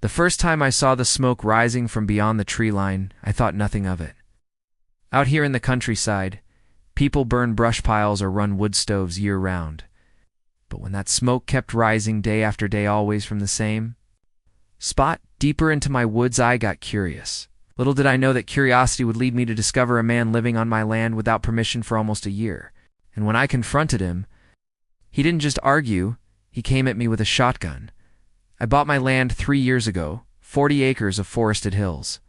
The first time I saw the smoke rising from beyond the tree line, I thought nothing of it. Out here in the countryside, people burn brush piles or run wood stoves year-round. But when that smoke kept rising day after day always from the same spot, deeper into my woods, I got curious. Little did I know that curiosity would lead me to discover a man living on my land without permission for almost a year. And when I confronted him, he didn't just argue, he came at me with a shotgun. I bought my land 3 years ago, 40 acres of forested hills,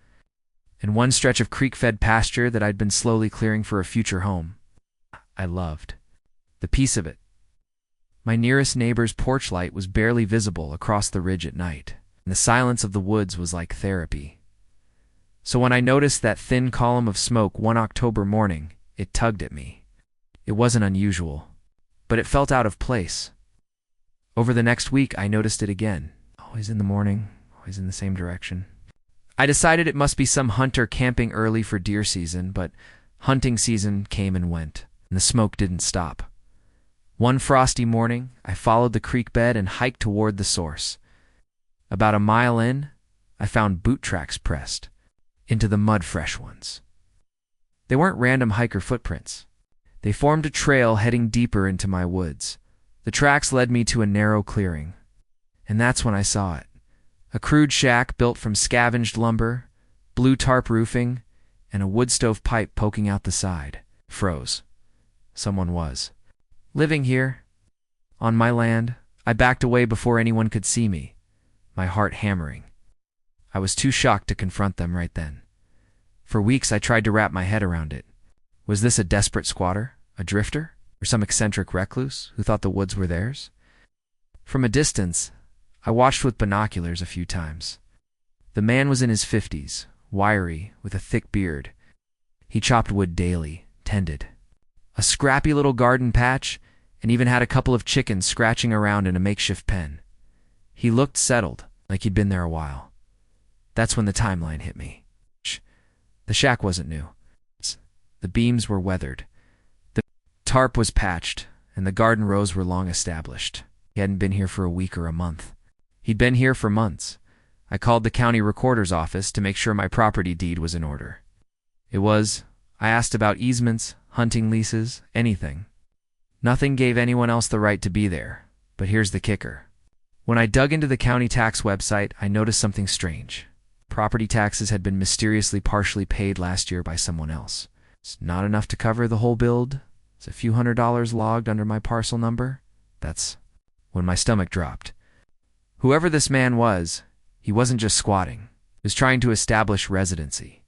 and one stretch of creek-fed pasture that I'd been slowly clearing for a future home. I loved the peace of it. My nearest neighbor's porch light was barely visible across the ridge at night, and the silence of the woods was like therapy. So when I noticed that thin column of smoke one October morning, it tugged at me. It wasn't unusual, but it felt out of place. Over the next week, I noticed it again. Always in the morning, always in the same direction. I decided it must be some hunter camping early for deer season, but hunting season came and went, and the smoke didn't stop. One frosty morning, I followed the creek bed and hiked toward the source. About a mile in, I found boot tracks pressed into the mud, fresh ones. They weren't random hiker footprints. They formed a trail heading deeper into my woods. The tracks led me to a narrow clearing, and that's when I saw it. A crude shack built from scavenged lumber, blue tarp roofing, and a wood stove pipe poking out the side. Froze. Someone was living here, on my land. I backed away before anyone could see me, my heart hammering. I was too shocked to confront them right then. For weeks I tried to wrap my head around it. Was this a desperate squatter, a drifter, or some eccentric recluse who thought the woods were theirs? From a distance, I watched with binoculars a few times. The man was in his 50s, wiry, with a thick beard. He chopped wood daily, tended a scrappy little garden patch, and even had a couple of chickens scratching around in a makeshift pen. He looked settled, like he'd been there a while. That's when the timeline hit me. The shack wasn't new. The beams were weathered. The tarp was patched, and the garden rows were long established. He hadn't been here for a week or a month. He'd been here for months. I called the county recorder's office to make sure my property deed was in order. I asked about easements, hunting leases, anything. Nothing gave anyone else the right to be there, but here's the kicker. When I dug into the county tax website, I noticed something strange. Property taxes had been mysteriously partially paid last year by someone else. It's not enough to cover the whole bill. It's a few $100s logged under my parcel number. That's when my stomach dropped. Whoever this man was, he wasn't just squatting. He was trying to establish residency.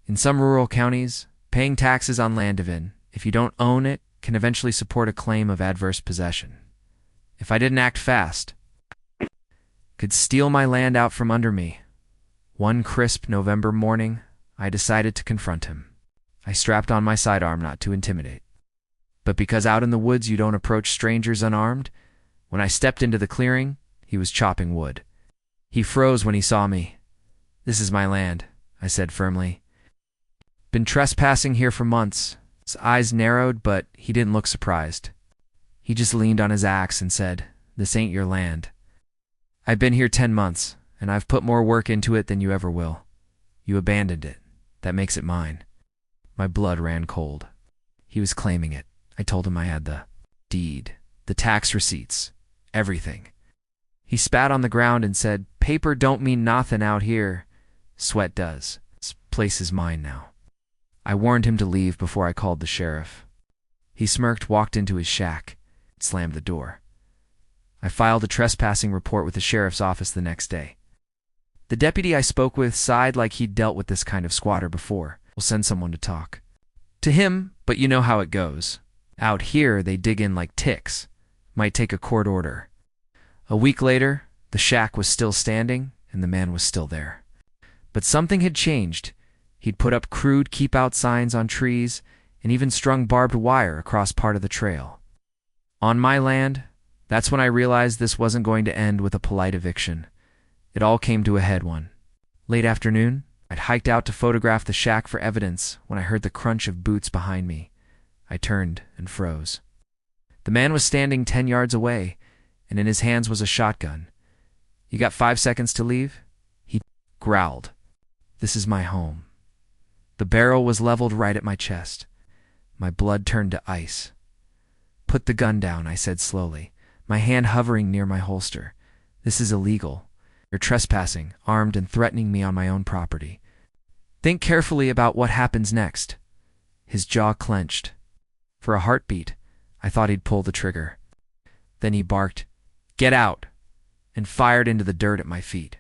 In some rural counties, paying taxes on land if you don't own it, can eventually support a claim of adverse possession. If I didn't act fast, could steal my land out from under me. One crisp November morning, I decided to confront him. I strapped on my sidearm not to intimidate. But because out in the woods you don't approach strangers unarmed, when I stepped into the clearing, he was chopping wood. He froze when he saw me. "This is my land," I said firmly. "Been trespassing here for months." His eyes narrowed, but he didn't look surprised. He just leaned on his axe and said, "This ain't your land. I've been here 10 months, and I've put more work into it than you ever will. You abandoned it. That makes it mine." My blood ran cold. He was claiming it. I told him I had the deed, the tax receipts, everything. He spat on the ground and said, "Paper don't mean nothin' out here. Sweat does. This place is mine now." I warned him to leave before I called the sheriff. He smirked, walked into his shack, and slammed the door. I filed a trespassing report with the sheriff's office the next day. The deputy I spoke with sighed like he'd dealt with this kind of squatter before. "We'll send someone to talk to him, but you know how it goes. Out here, they dig in like ticks. Might take a court order." A week later, the shack was still standing, and the man was still there. But something had changed. He'd put up crude keep-out signs on trees and even strung barbed wire across part of the trail. On my land, that's when I realized this wasn't going to end with a polite eviction. It all came to a head one. Late afternoon, I'd hiked out to photograph the shack for evidence when I heard the crunch of boots behind me. I turned and froze. The man was standing 10 yards away, and in his hands was a shotgun. You got 5 seconds to leave? He growled. This is my home. The barrel was leveled right at my chest. My blood turned to ice. Put the gun down, I said slowly, my hand hovering near my holster. This is illegal. You're trespassing, armed and threatening me on my own property. Think carefully about what happens next. His jaw clenched. For a heartbeat, I thought he'd pull the trigger. Then he barked, "Get out!" and fired into the dirt at my feet.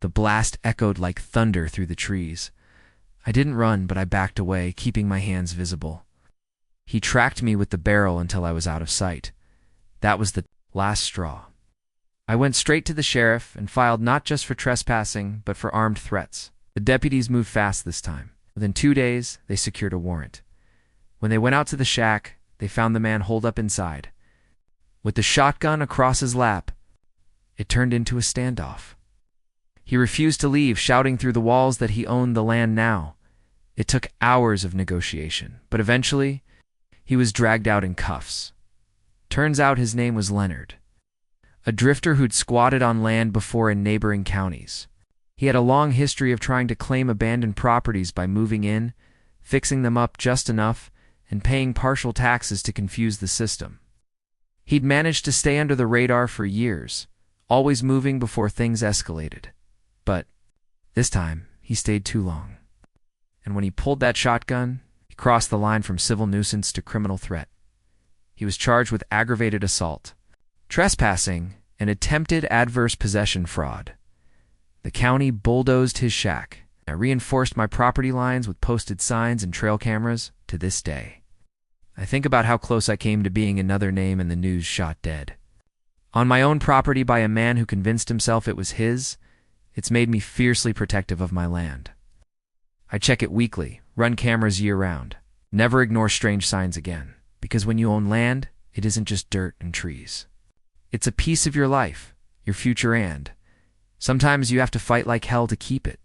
The blast echoed like thunder through the trees. I didn't run, but I backed away, keeping my hands visible. He tracked me with the barrel until I was out of sight. That was the last straw. I went straight to the sheriff and filed not just for trespassing, but for armed threats. The deputies moved fast this time. Within 2 days, they secured a warrant. When they went out to the shack, they found the man holed up inside. With the shotgun across his lap, it turned into a standoff. He refused to leave, shouting through the walls that he owned the land now. It took hours of negotiation, but eventually, he was dragged out in cuffs. Turns out his name was Leonard, a drifter who'd squatted on land before in neighboring counties. He had a long history of trying to claim abandoned properties by moving in, fixing them up just enough, and paying partial taxes to confuse the system. He'd managed to stay under the radar for years, always moving before things escalated. But this time, he stayed too long. And when he pulled that shotgun, he crossed the line from civil nuisance to criminal threat. He was charged with aggravated assault, trespassing, and attempted adverse possession fraud. The county bulldozed his shack. I reinforced my property lines with posted signs and trail cameras to this day. I think about how close I came to being another name in the news shot dead. On my own property by a man who convinced himself it was his, it's made me fiercely protective of my land. I check it weekly, run cameras year-round, never ignore strange signs again, because when you own land, it isn't just dirt and trees. It's a piece of your life, your future, and sometimes you have to fight like hell to keep it.